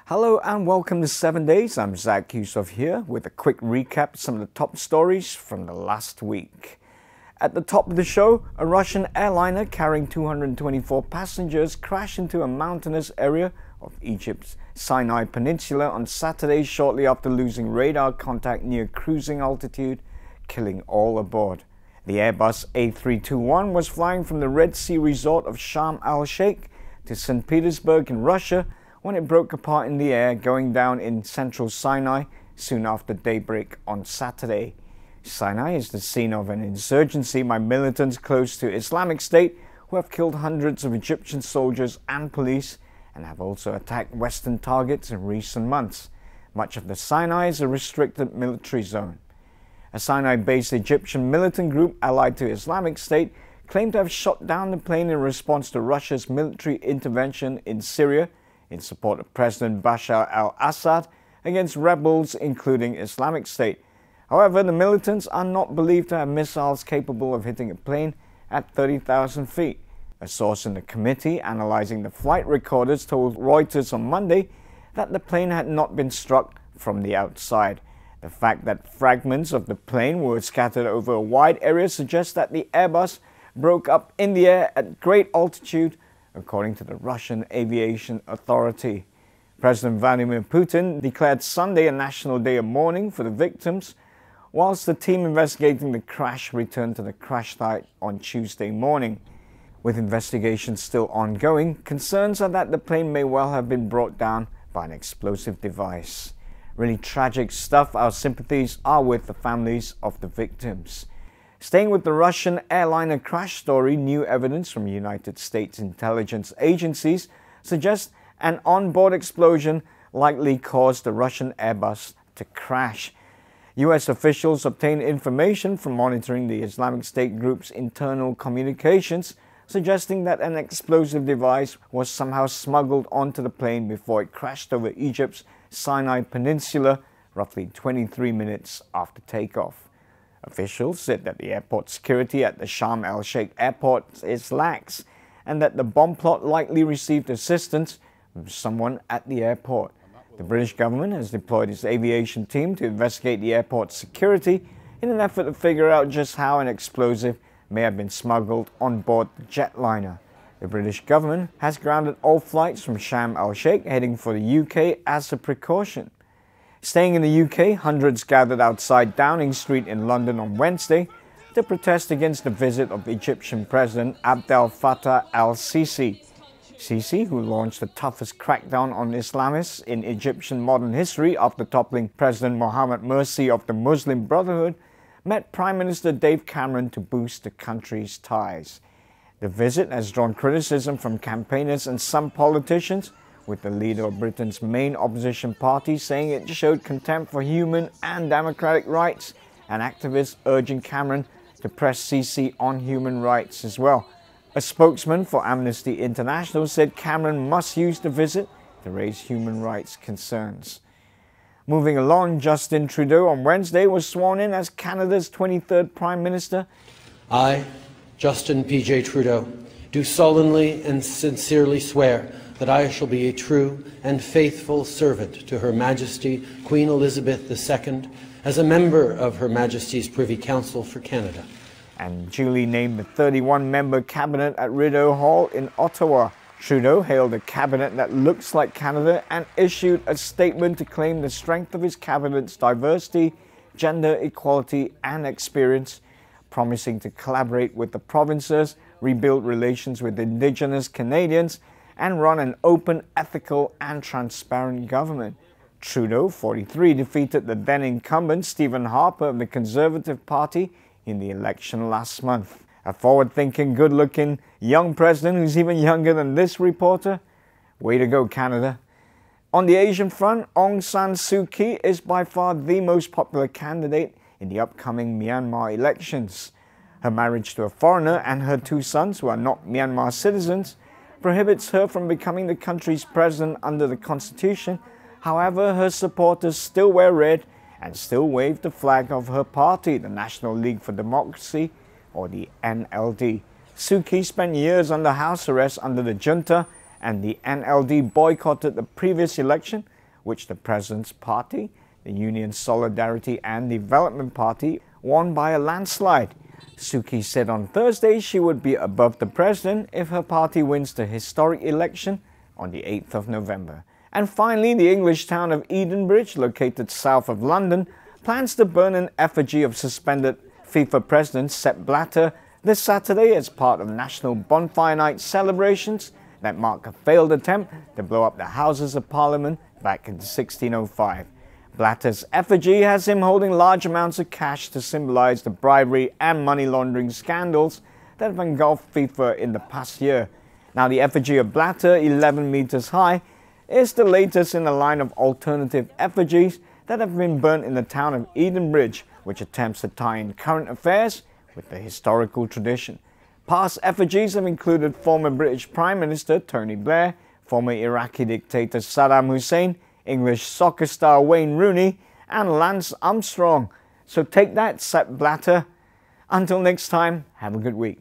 Hello and welcome to 7 Days. I'm Zack Yusof here with a quick recap of some of the top stories from the last week. At the top of the show, a Russian airliner carrying 224 passengers crashed into a mountainous area of Egypt's Sinai Peninsula on Saturday shortly after losing radar contact near cruising altitude, killing all aboard. The Airbus A321 was flying from the Red Sea resort of Sharm el-Sheikh to St. Petersburg in Russia when it broke apart in the air, going down in central Sinai soon after daybreak on Saturday. Sinai is the scene of an insurgency by militants close to Islamic State who have killed hundreds of Egyptian soldiers and police and have also attacked Western targets in recent months. Much of the Sinai is a restricted military zone. A Sinai-based Egyptian militant group allied to Islamic State claimed to have shot down the plane in response to Russia's military intervention in Syria in support of President Bashar al-Assad against rebels including Islamic State. However, the militants are not believed to have missiles capable of hitting a plane at 30,000 feet. A source in the committee analyzing the flight recorders told Reuters on Monday that the plane had not been struck from the outside. The fact that fragments of the plane were scattered over a wide area suggests that the Airbus broke up in the air at great altitude, according to the Russian Aviation Authority. President Vladimir Putin declared Sunday a national day of mourning for the victims, whilst the team investigating the crash returned to the crash site on Tuesday morning. With investigations still ongoing, concerns are that the plane may well have been brought down by an explosive device. Really tragic stuff. Our sympathies are with the families of the victims. Staying with the Russian airliner crash story, new evidence from United States intelligence agencies suggests an onboard explosion likely caused the Russian Airbus to crash. U.S. officials obtained information from monitoring the Islamic State group's internal communications, suggesting that an explosive device was somehow smuggled onto the plane before it crashed over Egypt's Sinai Peninsula roughly 23 minutes after takeoff. Officials said that the airport security at the Sharm el-Sheikh airport is lax and that the bomb plot likely received assistance from someone at the airport. The British government has deployed its aviation team to investigate the airport's security in an effort to figure out just how an explosive may have been smuggled on board the jetliner. The British government has grounded all flights from Sharm el-Sheikh heading for the UK as a precaution. Staying in the UK, hundreds gathered outside Downing Street in London on Wednesday to protest against the visit of Egyptian President Abdel Fattah al-Sisi. Sisi, who launched the toughest crackdown on Islamists in Egyptian modern history after toppling President Mohamed Morsi of the Muslim Brotherhood, met Prime Minister David Cameron to boost the country's ties. The visit has drawn criticism from campaigners and some politicians, with the leader of Britain's main opposition party saying it showed contempt for human and democratic rights, and activists urging Cameron to press Sisi on human rights as well. A spokesman for Amnesty International said Cameron must use the visit to raise human rights concerns. Moving along, Justin Trudeau on Wednesday was sworn in as Canada's 23rd Prime Minister. I, Justin P.J. Trudeau, do solemnly and sincerely swear that I shall be a true and faithful servant to Her Majesty Queen Elizabeth II as a member of Her Majesty's Privy Council for Canada. And duly named the 31-member cabinet at Rideau Hall in Ottawa. Trudeau hailed a cabinet that looks like Canada and issued a statement to claim the strength of his cabinet's diversity, gender equality and experience, promising to collaborate with the provinces, rebuild relations with Indigenous Canadians, and run an open, ethical and transparent government. Trudeau, 43, defeated the then incumbent Stephen Harper of the Conservative Party in the election last month. A forward-thinking, good-looking young president who's even younger than this reporter. Way to go, Canada. On the Asian front, Aung San Suu Kyi is by far the most popular candidate in the upcoming Myanmar elections. Her marriage to a foreigner and her two sons, who are not Myanmar citizens, prohibits her from becoming the country's president under the constitution. However, her supporters still wear red and still wave the flag of her party, the National League for Democracy, or the NLD. Suu Kyi spent years under house arrest under the junta, and the NLD boycotted the previous election which the President's party, the Union Solidarity and Development Party, won by a landslide. Suu Kyi said on Thursday she would be above the President if her party wins the historic election on the 8th of November. And finally, the English town of Edenbridge, located south of London, plans to burn an effigy of suspended FIFA President Sepp Blatter this Saturday as part of National Bonfire Night celebrations that mark a failed attempt to blow up the Houses of Parliament back in 1605. Blatter's effigy has him holding large amounts of cash to symbolize the bribery and money laundering scandals that have engulfed FIFA in the past year. Now, the effigy of Blatter, 11 meters high, is the latest in a line of alternative effigies that have been burnt in the town of Edenbridge, which attempts to tie in current affairs with the historical tradition. Past effigies have included former British Prime Minister Tony Blair, former Iraqi dictator Saddam Hussein, English soccer star Wayne Rooney, and Lance Armstrong. So take that, Sepp Blatter. Until next time, have a good week.